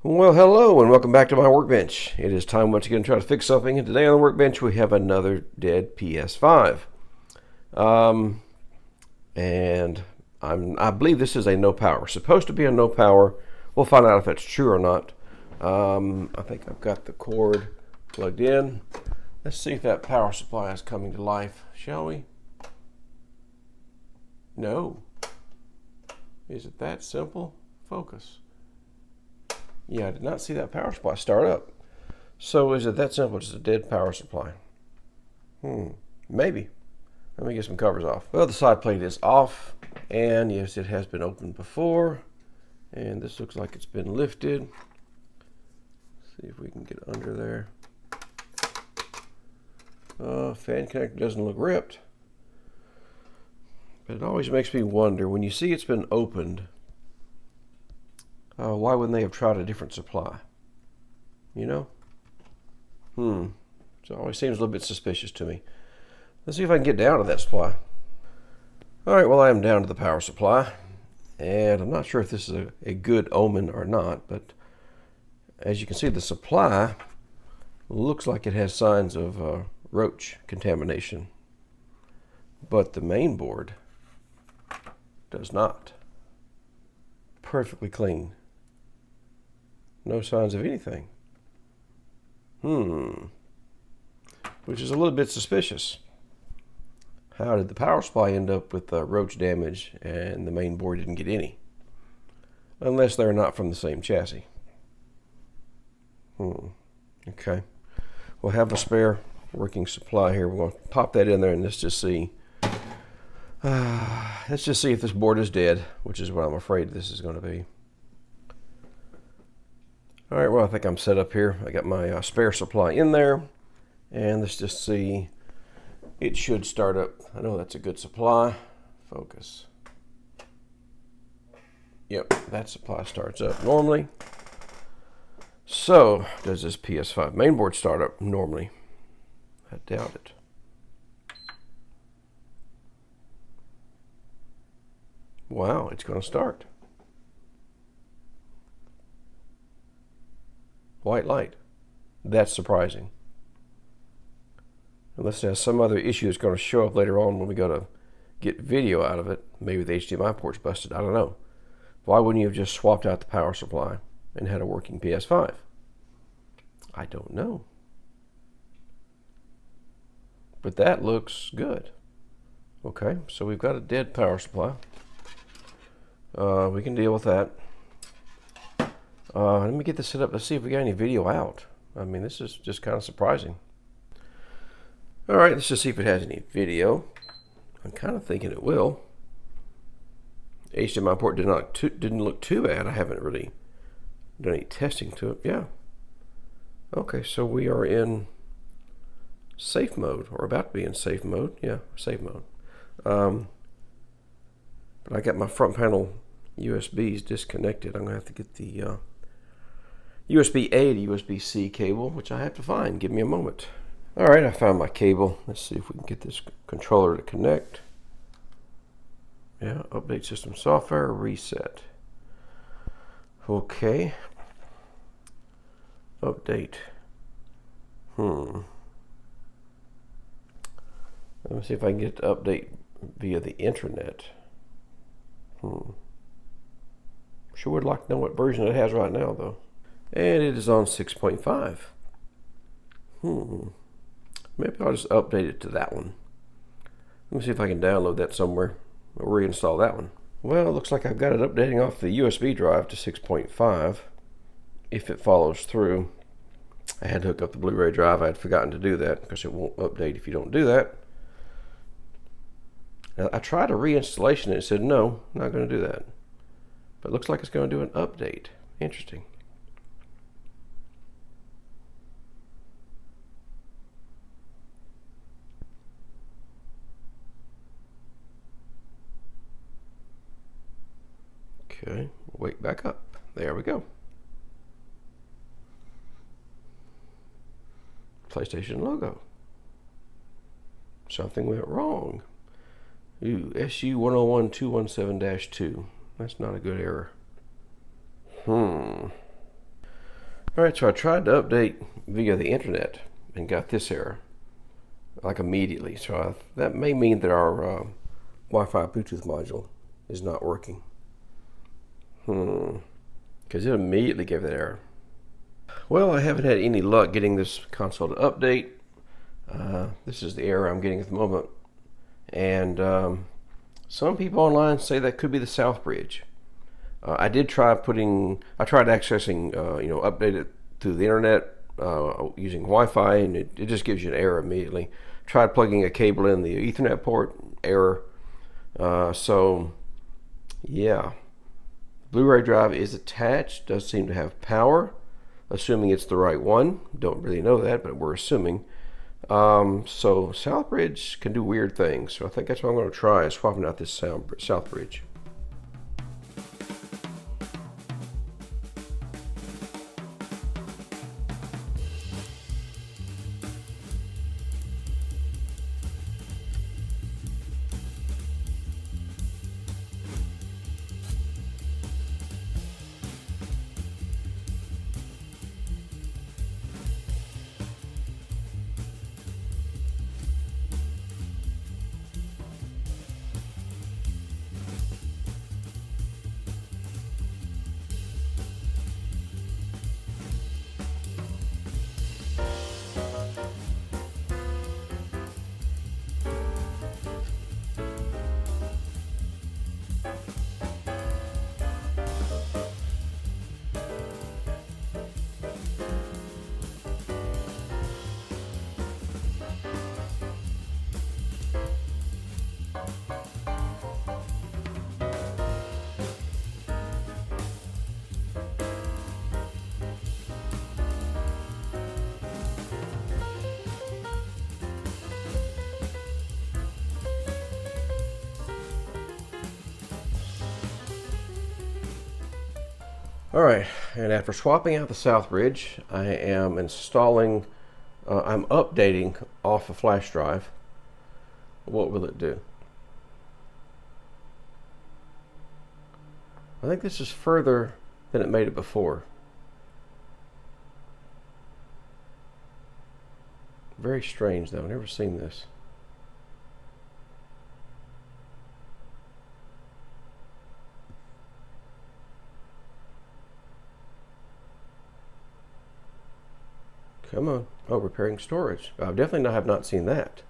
Well, hello and welcome back to my workbench. It is time once again to try to fix something, and today on the workbench we have another dead PS5. And I believe this is a no power. Supposed to be a no power. We'll find out if that's true or not. I think I've got the cord plugged in. Let's see if that power supply is coming to life, shall we? No. Is it that simple? Focus. Yeah, I did not see that power supply start up. So is it that simple? Just a dead power supply? Maybe. Let me get some covers off. Well, the side plate is off, and yes, it has been opened before. And this looks like it's been lifted. Let's see if we can get under there. Fan connector doesn't look ripped. But it always makes me wonder, when you see it's been opened, why wouldn't they have tried a different supply? You know? So it always seems a little bit suspicious to me. Let's see if I can get down to that supply. Alright, well, I am down to the power supply. And I'm not sure if this is a good omen or not, but as you can see, the supply looks like it has signs of roach contamination. But the main board does not. Perfectly clean. No signs of anything. Which is a little bit suspicious. How did the power supply end up with roach damage and the main board didn't get any? Unless they're not from the same chassis. Okay. We'll have a spare working supply here. We're going to pop that in there and let's just see. Let's just see if this board is dead, which is what I'm afraid this is going to be. Alright, well, I think I'm set up here. I got my spare supply in there. And let's just see. It should start up. I know that's a good supply. Focus. Yep, that supply starts up normally. So, does this PS5 mainboard start up normally? I doubt it. Wow, it's going to start. White light. That's surprising. Unless there's some other issue that's going to show up later on when we go to get video out of it. Maybe the HDMI port's busted. I don't know. Why wouldn't you have just swapped out the power supply and had a working PS5? I don't know. But that looks good. Okay, so we've got a dead power supply. We can deal with that. Let me get this set up. Let's see if we got any video out. I mean, this is just kind of surprising. All right, let's just see if it has any video. I'm kind of thinking it will. HDMI port didn't look too bad. I haven't really done any testing to it. Yeah. Okay, so we are in safe mode, or about to be in safe mode. Yeah, safe mode. But I got my front panel USBs disconnected. I'm going to have to get the USB-A to USB-C cable, which I have to find. Give me a moment. All right, I found my cable. Let's see if we can get this controller to connect. Yeah, update system software, reset. Okay. Update. Let me see if I can get the update via the internet. Sure would like to know what version it has right now, though. And it is on 6.5. Maybe I'll just update it to that one. Let me see if I can download that somewhere or reinstall that one. Well, it looks like I've got it updating off the USB drive to 6.5. If it follows through. I had to hook up the Blu-ray drive. I had forgotten to do that because it won't update if you don't do that. Now, I tried a reinstallation and it said no, not going to do that. But it looks like it's going to do an update. Interesting. Okay, wake back up. There we go. PlayStation logo. Something went wrong. Ooh, SU101217-2. That's not a good error. Alright, so I tried to update via the internet and got this error, like immediately. So that may mean that our Wi-Fi Bluetooth module is not working. Because it immediately gave that error. Well, I haven't had any luck getting this console to update. This is the error I'm getting at the moment. And some people online say that could be the South Bridge. I tried accessing, update it through the internet using Wi-Fi, and it just gives you an error immediately. Tried plugging a cable in the Ethernet port, error. So, yeah. Blu-ray drive is attached, does seem to have power, assuming it's the right one. Don't really know that, but we're assuming. So Southbridge can do weird things. So I think that's what I'm going to try, is swapping out this Southbridge. Alright, and after swapping out the Southbridge, I am installing, I'm updating off a flash drive. What will it do? I think this is further than it made it before. Very strange though, I've never seen this. Come on. Oh, repairing storage. I definitely have not seen that.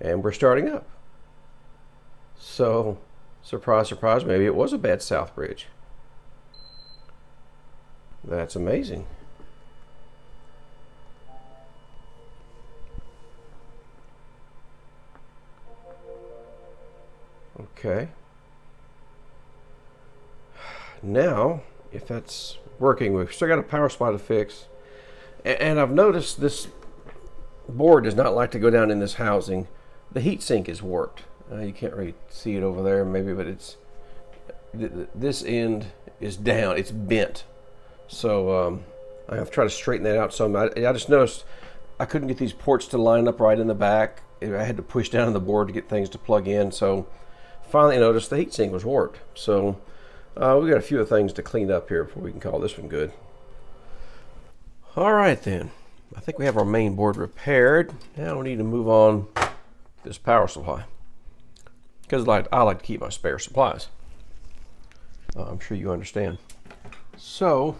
And we're starting up. So, surprise, surprise, maybe it was a bad Southbridge. That's amazing. Okay. Now, if that's working, we've still got a power supply to fix. And I've noticed this board does not like to go down in this housing. The heatsink is warped. You can't really see it over there, maybe, but this end is down. It's bent. So I have to try to straighten that out some. I just noticed I couldn't get these ports to line up right in the back. I had to push down on the board to get things to plug in. So finally noticed the heatsink was warped. So we got a few things to clean up here before we can call this one good. All right then. I think we have our main board repaired. Now we need to move on to this power supply, because I like to keep my spare supplies. I'm sure you understand. So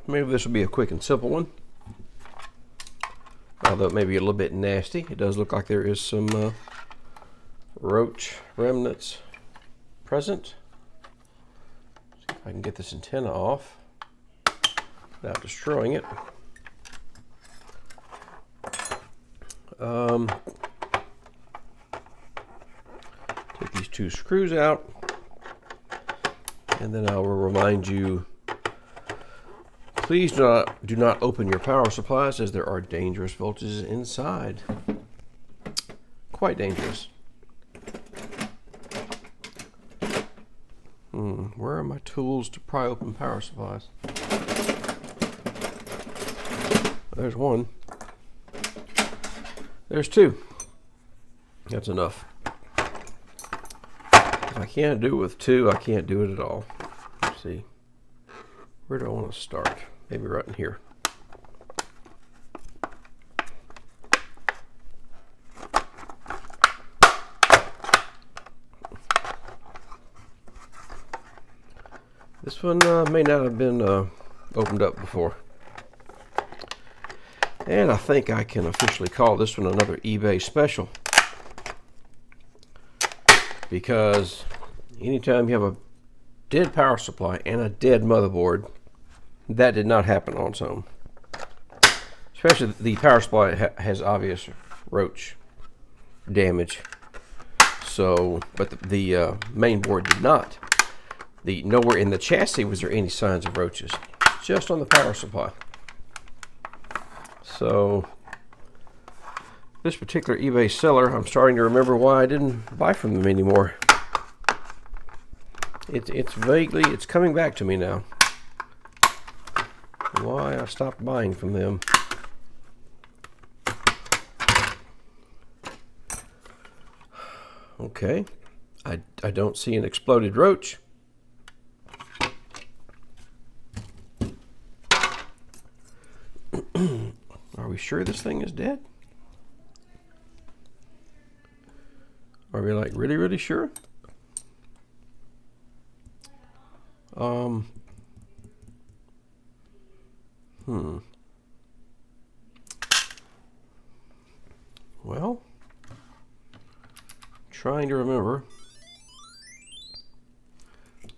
maybe this will be a quick and simple one, although it may be a little bit nasty. It does look like there is some roach remnants present. See if I can get this antenna off without destroying it. Take these two screws out, and then I will remind you, please do not open your power supplies, as there are dangerous voltages inside. Quite dangerous. Where are my tools to pry open power supplies? there's one. There's two. That's enough. If I can't do it with two, I can't do it at all. Let's see. Where do I want to start? Maybe right in here. This one may not have been opened up before. And I think I can officially call this one another eBay special. Because anytime you have a dead power supply and a dead motherboard, that did not happen on some. Especially the power supply has obvious roach damage. So, but the main board did not. Nowhere in the chassis was there any signs of roaches, just on the power supply. So this particular eBay seller, I'm starting to remember why I didn't buy from them anymore. It's coming back to me now. Why I stopped buying from them. Okay, I don't see an exploded roach. Are we sure this thing is dead? Are we like really, really sure? Well, trying to remember.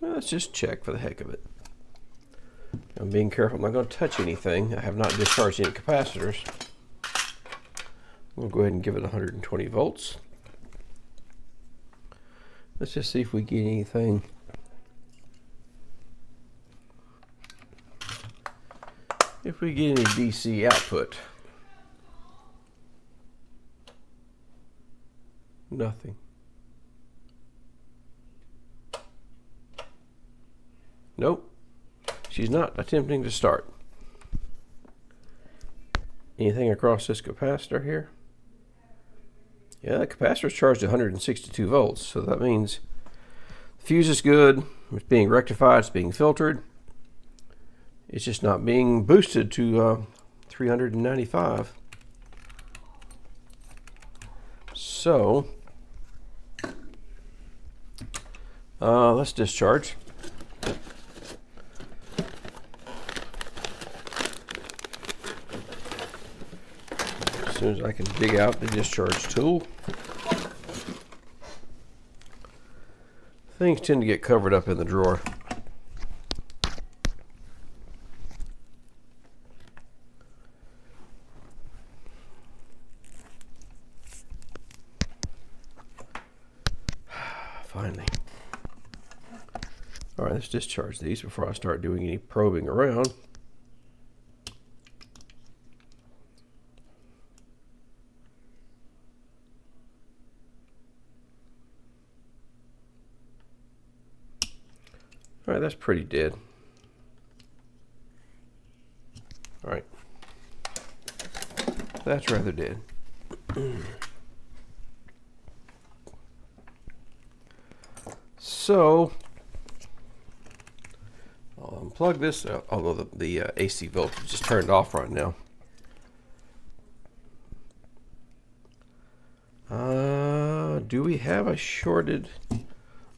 Well, let's just check for the heck of it. I'm being careful. I'm not going to touch anything. I have not discharged any capacitors. We'll go ahead and give it 120 volts. Let's just see if we get anything. If we get any DC output. Nothing. Nope. She's not attempting to start. Anything across this capacitor here? Yeah, the capacitor is charged at 162 volts, so that means the fuse is good. It's being rectified. It's being filtered. It's just not being boosted to 395. So let's discharge. As soon as I can dig out the discharge tool. Things tend to get covered up in the drawer. Finally. All right, let's discharge these before I start doing any probing around. All right, that's pretty dead. All right, that's rather dead. So I'll unplug this, although the AC voltage is turned off right now. Do we have a shorted,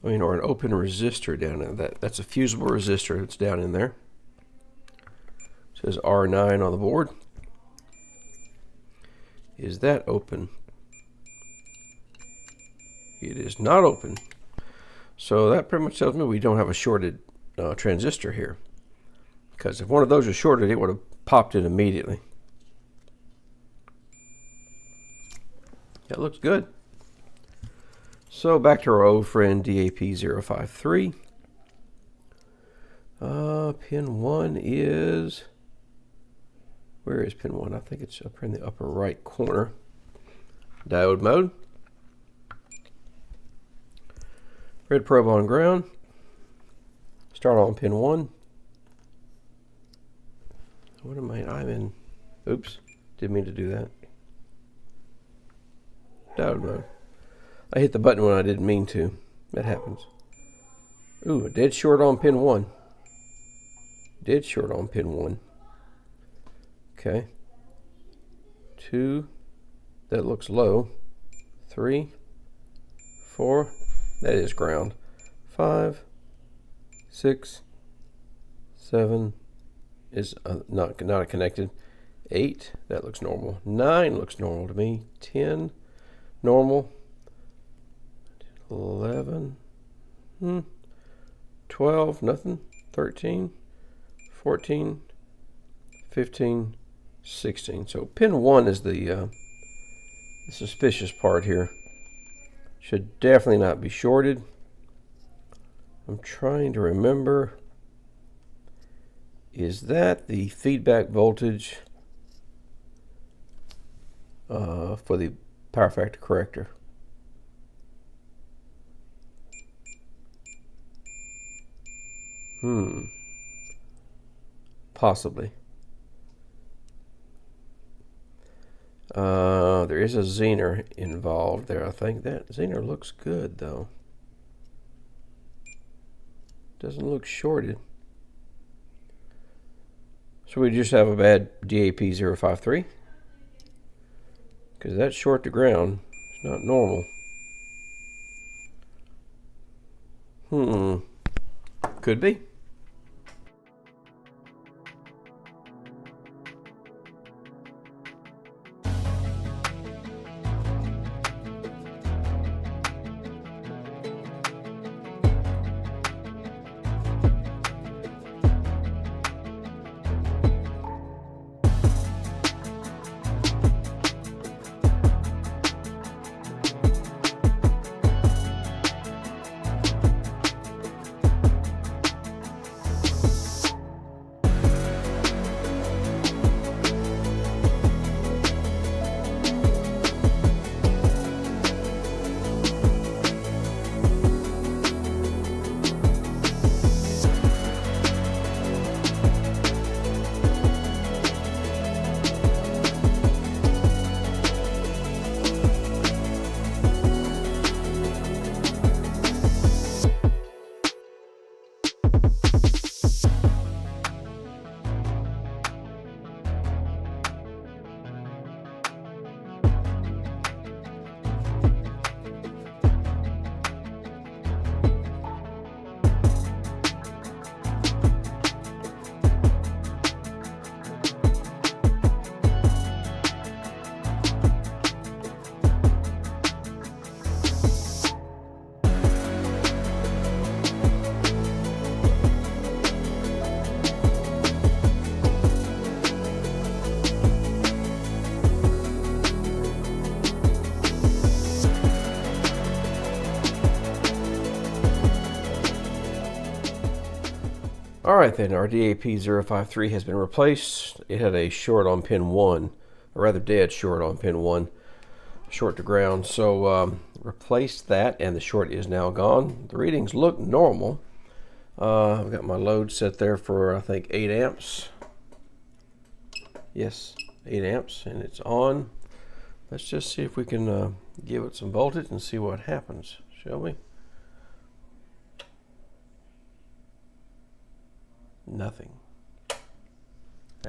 or an open resistor down in that? That's a fusible resistor that's down in there. It says R9 on the board. Is that open? It is not open. So that pretty much tells me we don't have a shorted transistor here. Because if one of those was shorted, it would have popped in immediately. That looks good. So back to our old friend DAP053. Pin 1 is... Where is pin 1? I think it's up in the upper right corner. Diode mode. Red probe on ground. Start on pin 1. What am I? I'm in Oops, didn't mean to do that. Diode mode. I hit the button when I didn't mean to. That happens. Ooh, a dead short on pin 1. Dead short on pin 1. Okay. 2. That looks low. 3. 4. That is ground. 5. 6. 7 is not connected. 8. That looks normal. 9 looks normal to me. 10. Normal. 11. 12. Nothing. 13. 14. 15. 16. So pin 1 is the suspicious part here. Should definitely not be shorted. I'm trying to remember. Is that the feedback voltage for the power factor corrector? Possibly. There is a Zener involved there. I think that Zener looks good though. Doesn't look shorted. So we just have a bad DAP-053 because that's short to ground. It's not normal. Could be. Alright then, our DAP-053 has been replaced. It had a short on pin 1, or rather dead short on pin 1, short to ground. So replaced that and the short is now gone. The readings look normal. I've got my load set there for I think 8 amps. Yes, 8 amps and it's on. Let's just see if we can give it some voltage and see what happens, shall we? Nothing.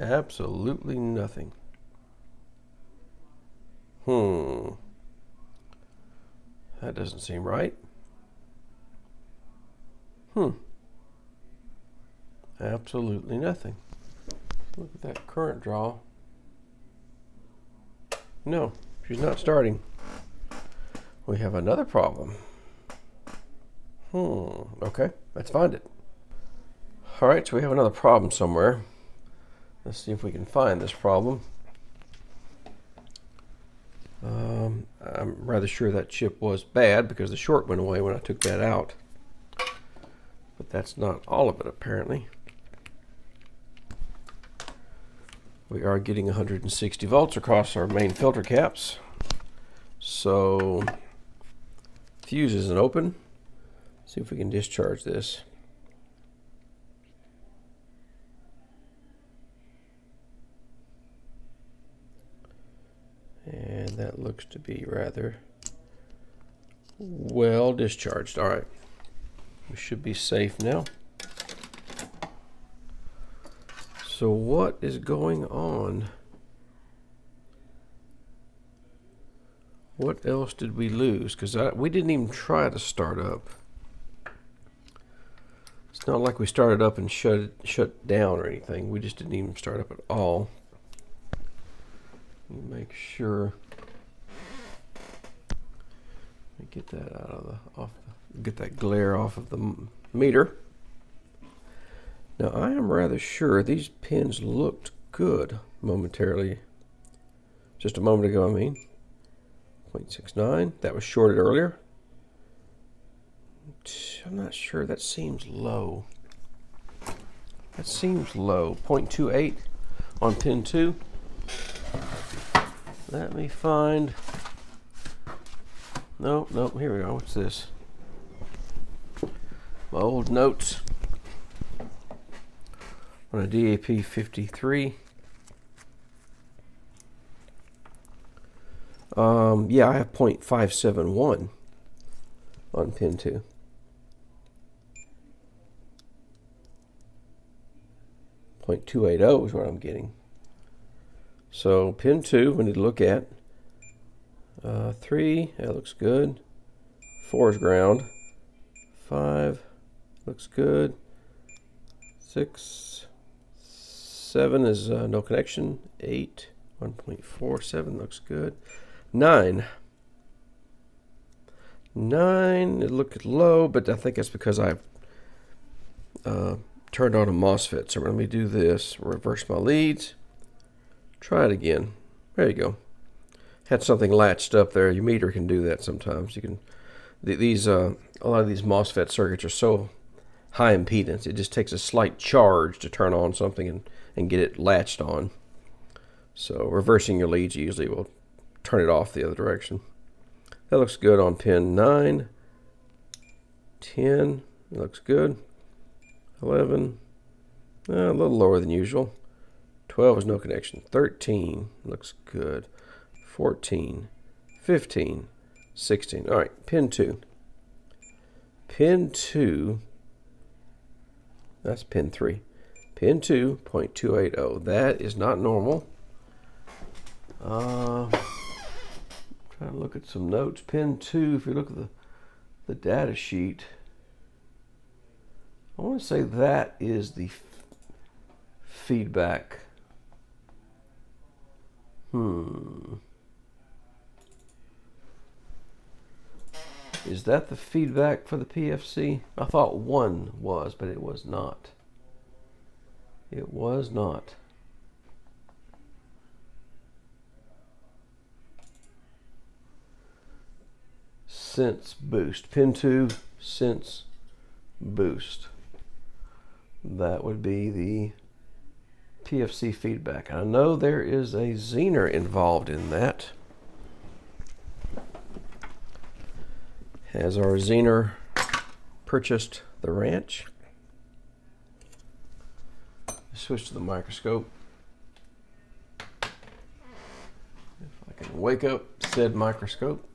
Absolutely nothing. That doesn't seem right. Absolutely nothing. Look at that current draw. No, she's not starting. We have another problem. Okay, let's find it. Alright, so we have another problem somewhere. Let's see if we can find this problem. I'm rather sure that chip was bad because the short went away when I took that out. But that's not all of it apparently. We are getting 160 volts across our main filter caps. So fuse isn't open. See if we can discharge this. that looks to be rather well discharged. All right, we should be safe now. So what is going on? What else did we lose? Because we didn't even try to start up. It's not like we started up and shut down or anything. We just didn't even start up at all. Let me make sure. Let me get that out of get that glare off of the meter. Now I am rather sure these pins looked good momentarily. Just a moment ago, I mean. 0.69. That was shorted earlier. I'm not sure. That seems low. That seems low. 0.28 on pin 2. Let me find. No, here we go. What's this? My old notes on a DAP 53. Yeah, I have 0.571 on pin 2. .280 is what I'm getting. So pin 2 we need to look at. 3, that looks good. 4 is ground. 5 looks good. 6, 7 is no connection. 8, 1.47 looks good. 9, it looked low, but I think that's because I've turned on a MOSFET. So let me do this. Reverse my leads. Try it again. There you go. Had something latched up there. Your meter can do that sometimes. You can. A lot of these MOSFET circuits are so high impedance. It just takes a slight charge to turn on something and get it latched on. So reversing your leads usually will turn it off the other direction. That looks good on pin 9. 10 looks good. 11, a little lower than usual. 12 is no connection. 13 looks good. 14, 15, 16. All right, pin 2. Pin 2, that's pin 3. Pin 2, 0.280. That is not normal. Trying to look at some notes. Pin 2, if you look at the data sheet, I want to say that is the feedback. Is that the feedback for the PFC? I thought 1 was, but it was not. It was not. Sense boost. Pin 2, sense boost. That would be the PFC feedback. I know there is a Zener involved in that. Has our Zener purchased the ranch? Switch to the microscope. If I can wake up said microscope.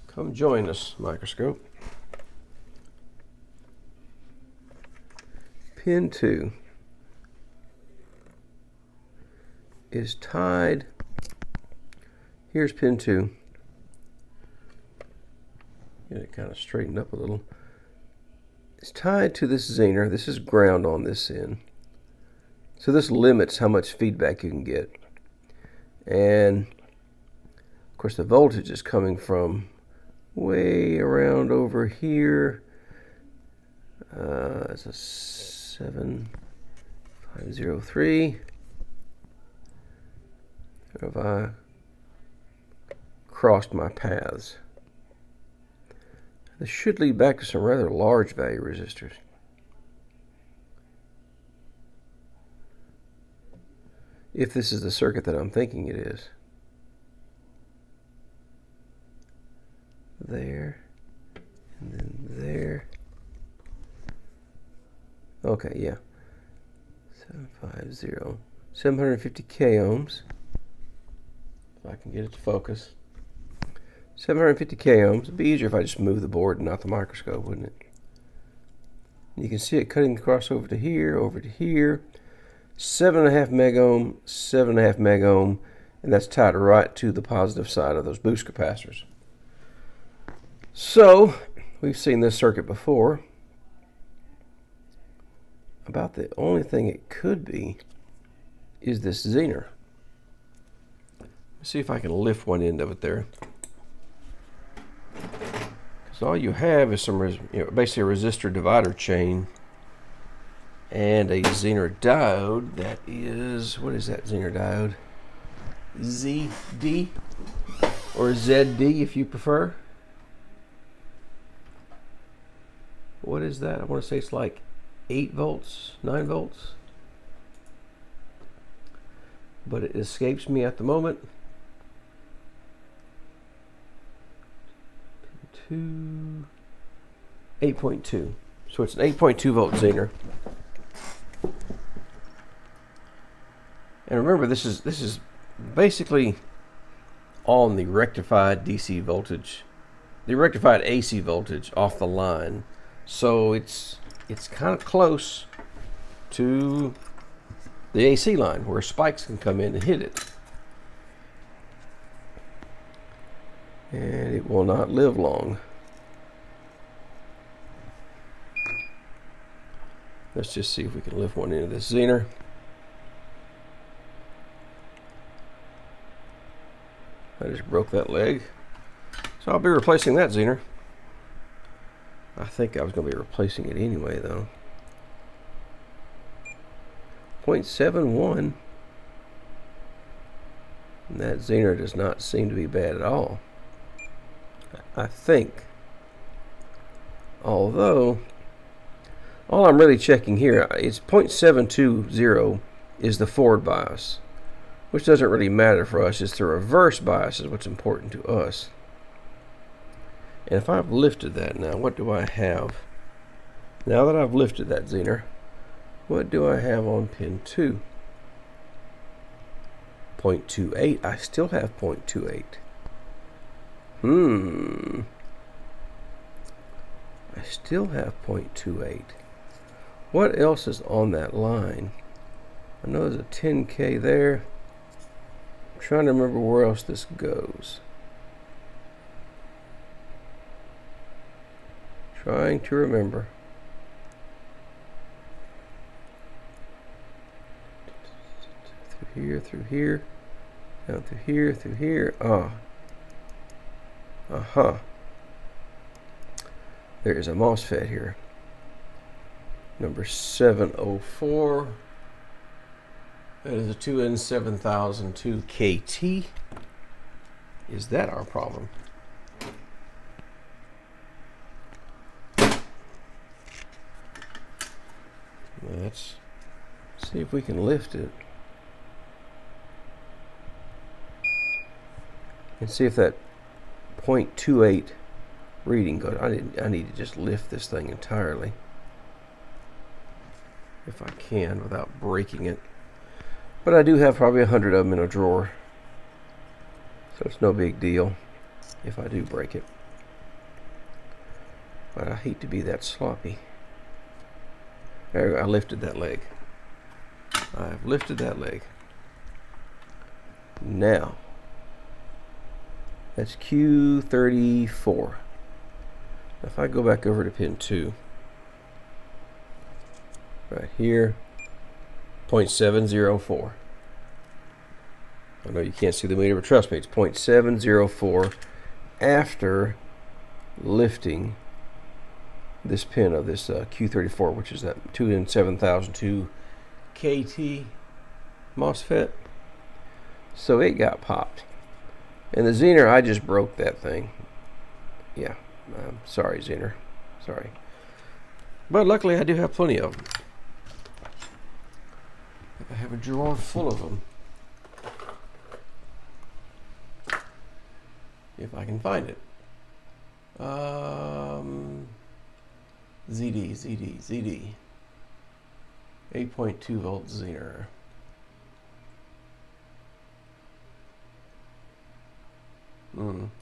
Come join us, microscope. Pin 2 is tied. Here's pin 2. Get it kind of straightened up a little. It's tied to this Zener. This is ground on this end. So this limits how much feedback you can get. And of course the voltage is coming from way around over here. It's a 7503. Have I crossed my paths? This should lead back to some rather large value resistors. If this is the circuit that I'm thinking it is. There, and then there. Okay, yeah. 750, 750 k ohms. If I can get it to focus. 750 k ohms. It'd be easier if I just moved the board and not the microscope, wouldn't it? You can see it cutting across over to here, 7.5 megohm, 7.5 megohm, and that's tied right to the positive side of those boost capacitors. So, we've seen this circuit before. About the only thing it could be is this Zener. Let's see if I can lift one end of it there. Because all you have is some, basically a resistor divider chain and a Zener diode that is, what is that Zener diode? ZD or ZD if you prefer. What is that? I want to say it's like 8 volts, 9 volts. But it escapes me at the moment. 8.2. So it's an 8.2 volt Zener. And remember, this is basically on the rectified DC voltage, the rectified AC voltage off the line. So it's kind of close to the AC line where spikes can come in and hit it. And it will not live long. Let's just see if we can lift one into this Zener. I just broke that leg. So I'll be replacing that Zener. I think I was going to be replacing it anyway, though. 0.71. And that Zener does not seem to be bad at all, I think. Although, all I'm really checking here is 0.720 is the forward bias, which doesn't really matter for us. It's the reverse bias is what's important to us. And if I've lifted that now, what do I have? Now that I've lifted that Zener, what do I have on pin 2? 0.28. I still have 0.28. I still have 0.28. What else is on that line? I know there's a 10K there. I'm trying to remember where else this goes. Trying to remember. Through here, down through here. There is a MOSFET here. Number 704. That is a 2N7002 KT. Is that our problem? Let's see if we can lift it and see if that 0.28 reading goes. I need to just lift this thing entirely if I can without breaking it. But I do have probably 100 of them in a drawer, so it's no big deal if I do break it. But I hate to be that sloppy. There we go. I lifted that leg. I've lifted that leg. Now, that's Q34. If I go back over to pin 2, right here, 0.704. I know you can't see the meter, but trust me, it's 0.704 after lifting this pin of this Q34, which is that 2N7002 KT MOSFET. So it got popped. And the Zener, I just broke that thing. Yeah, sorry Zener, sorry. But luckily I do have plenty of them. I have a drawer full of them. If I can find it. ZD. 8.2 volt Zener.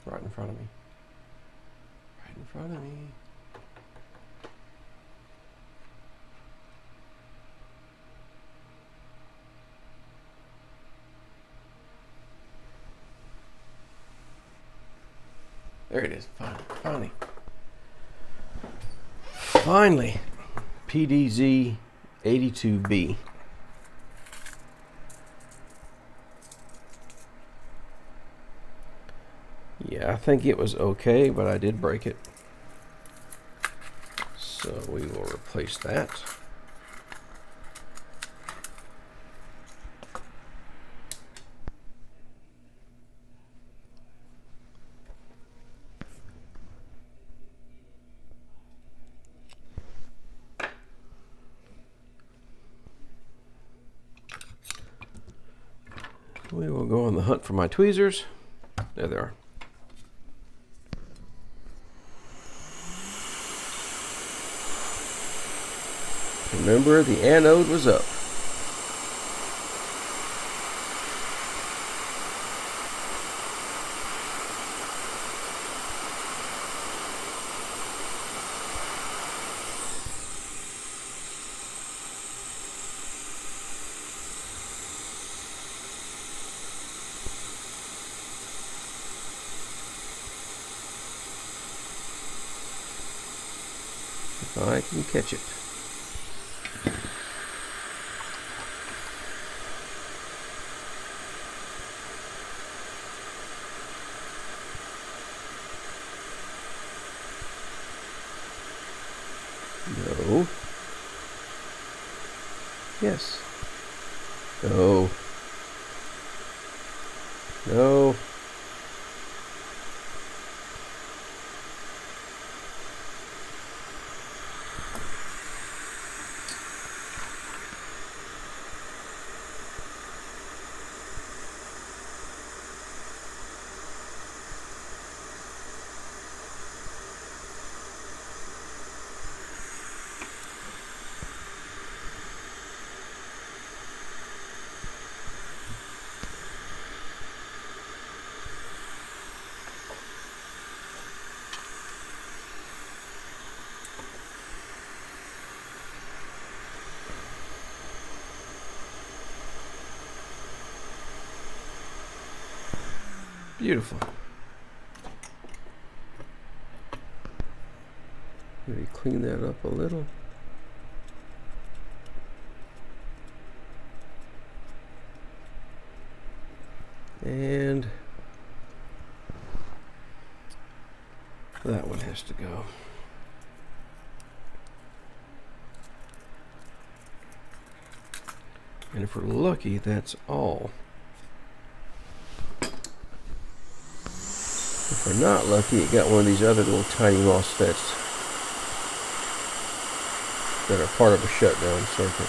Right in front of me. Right in front of me. There it is. Finally. Finally. PDZ 82B. Yeah, I think it was okay, but I did break it. So we will replace that. We will go on the hunt for my tweezers. There they are. Remember, the anode was up. If I can catch it. No. Yes. No. No. Beautiful. Maybe clean that up a little. And that one has to go. And if we're lucky, that's all. If we're not lucky, it got one of these other little tiny MOSFETs that are part of a shutdown circuit.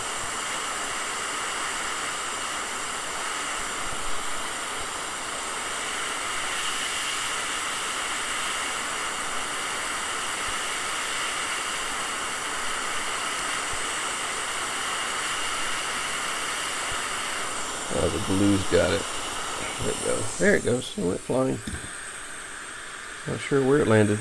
Oh, the blue's got it. There it goes. There it goes. It went flying. Not sure where it landed.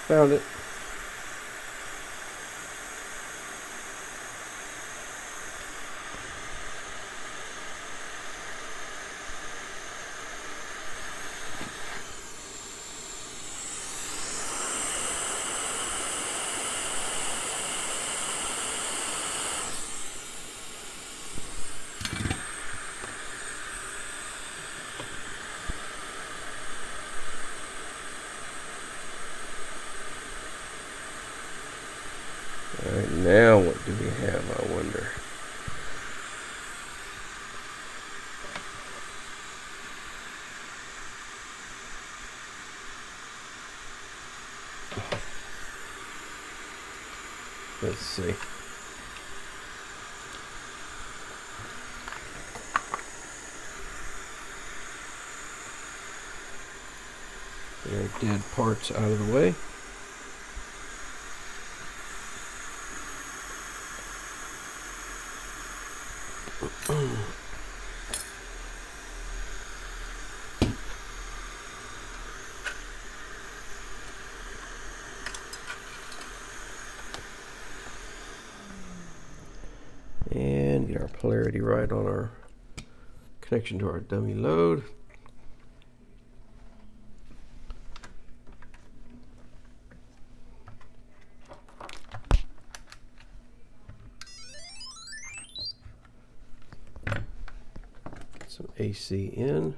Found it. Let's see. There are dead parts out of the way. And get our polarity right on our connection to our dummy load. Get some AC in.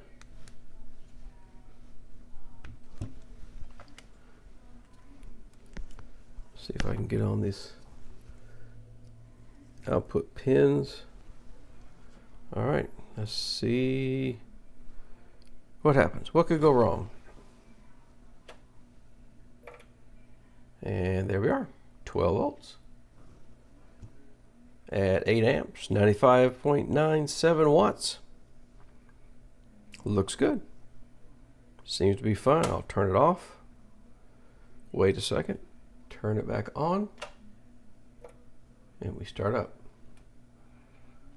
See if I can get on this output pins. All right, let's see what happens. What could go wrong? And there we are, 12 volts at 8 amps, 95.97 watts. Looks good. Seems to be fine. I'll turn it off. Wait a second. Turn it back on. And we start up.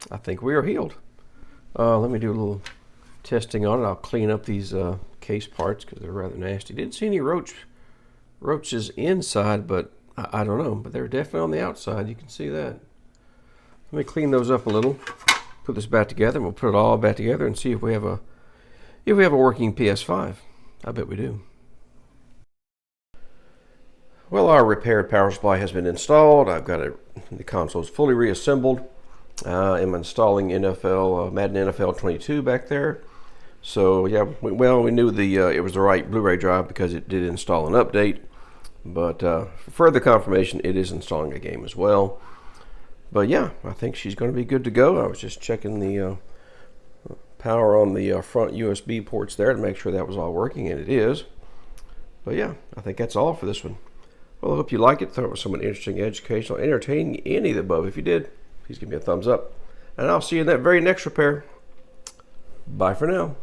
I think we are healed. Let me do a little testing on it. I'll clean up these case parts because they're rather nasty. Didn't see any roaches inside, but I don't know. But they're definitely on the outside. You can see that. Let me clean those up a little. Put this back together. We'll put it all back together and see if we have a working PS5. I bet we do. Well, our repaired power supply has been installed. I've got it. The console is fully reassembled. I'm installing Madden NFL 22 back there. So yeah, we knew it was the right Blu-ray drive because it did install an update. But for further confirmation, it is installing a game as well. But yeah, I think she's going to be good to go. I was just checking the power on the front USB ports there to make sure that was all working, and it is. But yeah, I think that's all for this one. Well, I hope you liked it. Thought it was somewhat interesting, educational, entertaining, any of the above. If you did, please give me a thumbs up. And I'll see you in that very next repair. Bye for now.